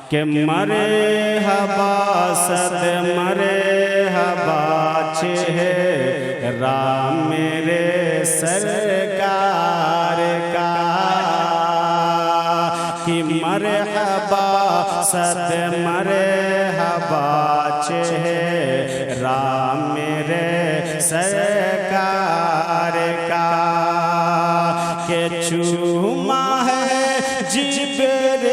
के मरे हबा सद मरे हबा चेहरा मेरे सरकार का कि मरे हबा सद मरे हबा चेहरा मेरे सरकार का के चूमा है जिब्रील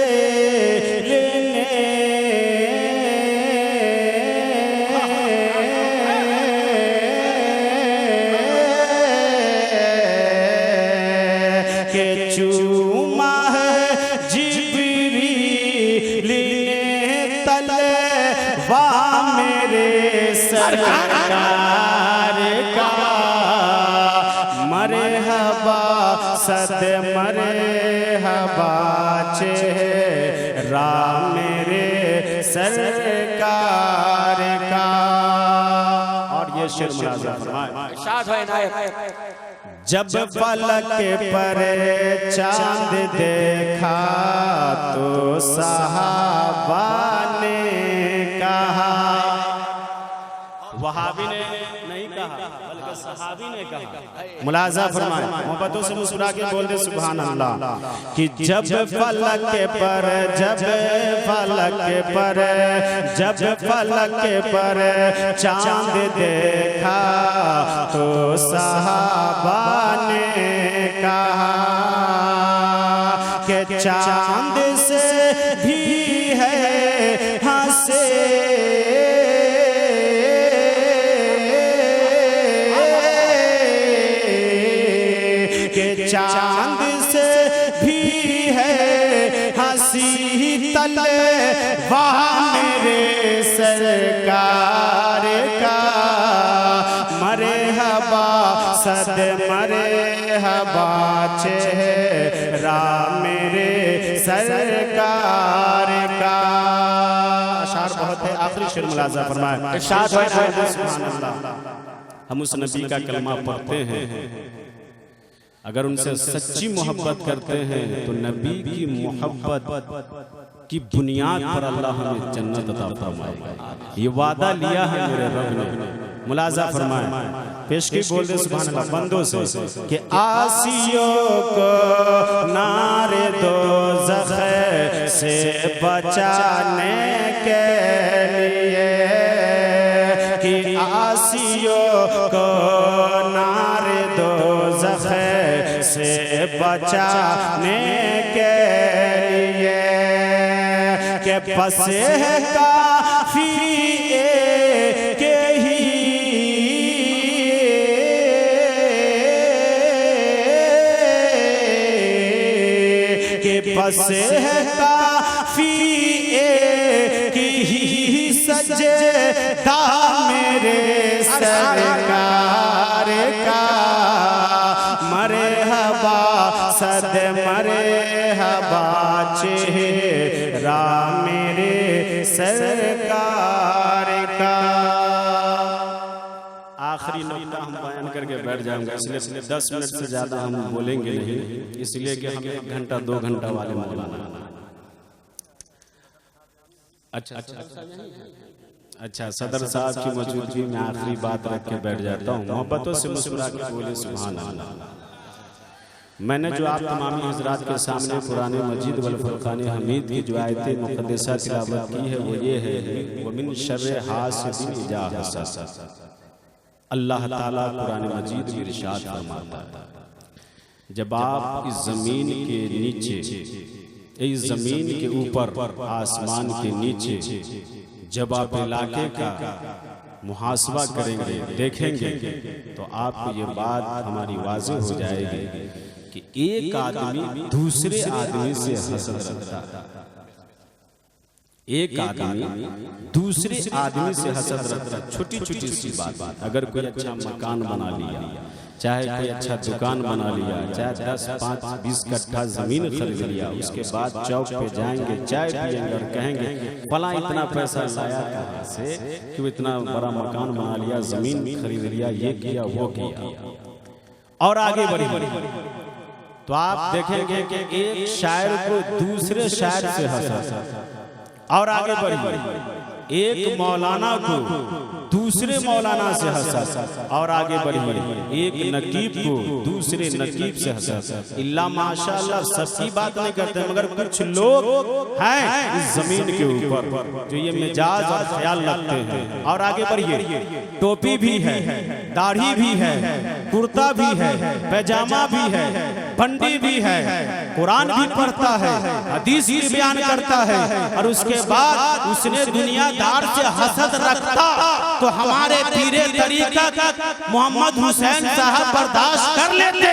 सरकार का मरे हबा सद मरे हबा चेहरा मेरे सरकार का। और ये शेर मुलाज़ा फरमाए, जब फलक पर चांद देखा तो सहाबा ने कहा, वहाबी ने नहीं कहा बल्कि सहाबी ने कहा। मुलाज़ा फरमाए, मोहब्बतों से मुस्कुरा के बोल दे सुभान अल्लाह कि जब फलक पर चांद देखा तो सहाबा ने कहा कि चांद से भी है हंसे चांद से भी है हंसी तलवार मेरे सरकार का मरे हबा सद मरे हबा चेहरा मेरे सरकार का। अशार बहुत है, आखिरी शेर मुलाज़ा फरमाए, सुभान अल्लाह। हम उस नबी का कलमा पढ़ते हैं, अगर उनसे सच्ची मोहब्बत करते हैं तो नबी की मोहब्बत की बुनियाद पर अल्लाह हमें जन्नत अता फरमाएगा। ये वादा लिया है मेरे रब ने। मुलाज़ा फरमाए, पेश की बोल दे सुभान अल्लाह बंदों से कि आसियों को नारे दोज़ख से बचाने के लिए, कि आसियों को नारे दोज़ख से बचाने के लिए, के बस है काफी के ही के बस है काफी की ही सजदा मेरे सरकार का मरे हबा सद मरे हबा चेहरा मेरे सरकार का। आखिरी नुक्ता हम बयान करके बैठ जाएंगे, इसलिए 10 मिनट से ज्यादा हम बोलेंगे नहीं, इसलिए कि हमें 1 घंटा 2 घंटा वाले मौलाना। अच्छा सदर साहब की मौजूदगी में आखिरी बात रख के बैठ जाता हूँ। मोहब्बतों से मुस्कुरा के बोले सुभान अल्लाह। मैंने जो आप तमामी हजरात के सामने कुरान मजीद वल फुरकान हमीद की जो आयत मुक़द्दसा तिलावत की है वो ये है, वमिन शर्रि हासिदिन इज़ा हसद। अल्लाह ताला कुरान मजीद में इरशाद फरमाता है, जब आप इस जमीन के नीचे, इस जमीन के ऊपर, आसमान के नीचे जब आप इलाके का मुहासबा करेंगे, देखेंगे, तो आपको ये बात हमारी वाज़ेह हो जाएगी कि एक आदमी दूसरे आदमी से हसद रखता है। एक आदमी दूसरे आदमी से हसद रखता है। छोटी छोटी सी बात, अगर कोई अच्छा मकान बना लिया, चाहे कोई अच्छा दुकान बना लिया, चाहे 10, 5, 20 कट्ठा जमीन खरीद लिया, उसके बाद चौक पे जाएंगे, चाय पिएंगे और कहेंगे फला इतना पैसा लाया कहाँ से कि वो इतना बड़ा मकान बना लिया, जमीन खरीद लिया, ये किया वो किया, और आगे बढ़ी। तो आप देखेंगे कि एक शायर को दूसरे शायर से हंसा, और आगे बढ़िए, एक मौलाना को दूसरे मौलाना से हंसा, और आगे बढ़िए, एक नकीब को दूसरे नकीब से हंसा। इल्ला माशाअल्लाह सबकी बात नहीं करते, मगर कुछ लोग हैं इस जमीन के ऊपर जो ये मिजाज और ख्याल रखते हैं। और आगे बढ़िए, टोपी भी है, दाढ़ी भी है, कुर्ता भी है, पैजामा भी है, बंडी भी है, कुरान भी पढ़ता है, हदीस भी बयान करता है, और उसके बाद उसने दुनियादार से हसद रखता तो हमारे पीरे तरीक़त मोहम्मद हुसैन साहब बर्दाश्त कर लेते,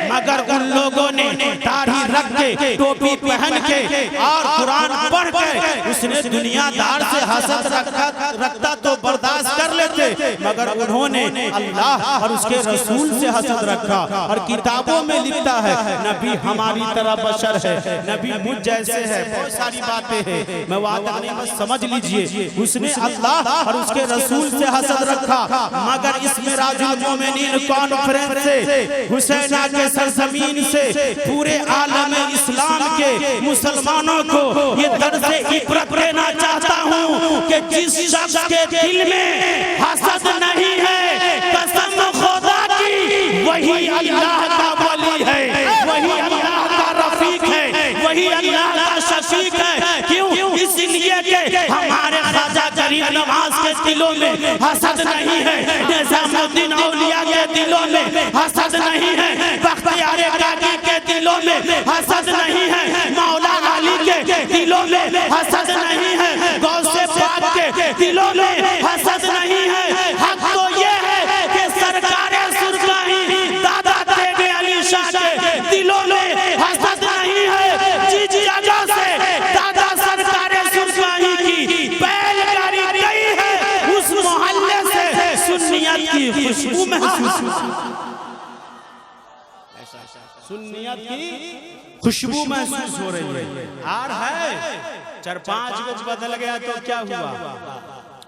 मगर उन लोगों ने दाढ़ी रख के, टोपी पहन के और कुरान पढ़ के उसने दुनियादार से हसद रखता तो बर्दाश्त कर लेते, मगर उन्होंने अल्लाह और उसके रसूल से हसद रखा। और किताबों में लिखता है नबी हमारी तरह बशर है, नबी मुझ जैसे है, बहुत सारी बातें हैं, मैं वहां तक नहीं, बस समझ लीजिए। उसने अल्लाह और उसके रसूल से हसद रखा, मगर इस मिराजुल मोमिनीन कॉन्फ्रेंस से, हुसैना के सरजमीन से पूरे आलम इस्लाम के मुसलमानों को ये दर्स इबरत देना चाहता हूँ कि जिस शख्स के दिल में हसद नहीं है, कसम खुदा की, वही अल्लाह का वली है, वही अल्लाह का रफीक है, वही अल्लाह का शफीक है। क्यों? इसलिए कि हमारे ख्वाजा गरीब नवाज के दिलों में हसद नहीं है, निजामुद्दीन औलिया के दिलों में हसद नहीं है, बख्तियार काकी के दिलों में हसद नहीं है, मौला अली के दिलों में हसद नहीं है, गौसे पाक के दिलों में हसद नहीं है। हक तो ये है कि सरकारे सुरगाही दादा तेगे अली शाह के दिलों में हसद नहीं है। जिस जगह से दादा सरकारे सुरगाही की बैलगाड़ी गई है, उस मोहल्ले से सुन्नियत की खुशबू महसूस, सुन्नियत की खुशबू महसूस हो रही है। और है 4-5 गज बदल गया तो क्या हुआ,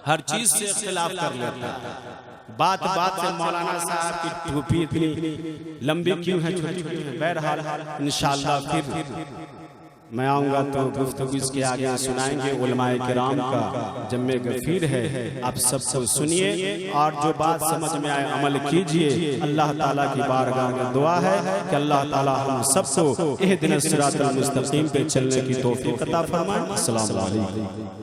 हर चीज से इख्तिलाफ कर लेता है। बात बात से मौलाना साहब की टोपी इतनी लंबी क्यों है, छोटी छोटी है। बहरहाल इंशाअल्लाह फिर मैं आऊँगा तो गुफ्तगू इसके आगे सुनाएंगे। उलमाए किराम का जम्मे गफीर है, आप सबको सुनिए और जो बात समझ में आए अमल कीजिए। अल्लाह ताला की बारगाह में दुआ है कि अल्लाह ताला हम सबको इहदिनस सिरातल मुस्तकीम पे चलने की तौफीक अता फरमाए। अस्सलाम वालेकुम।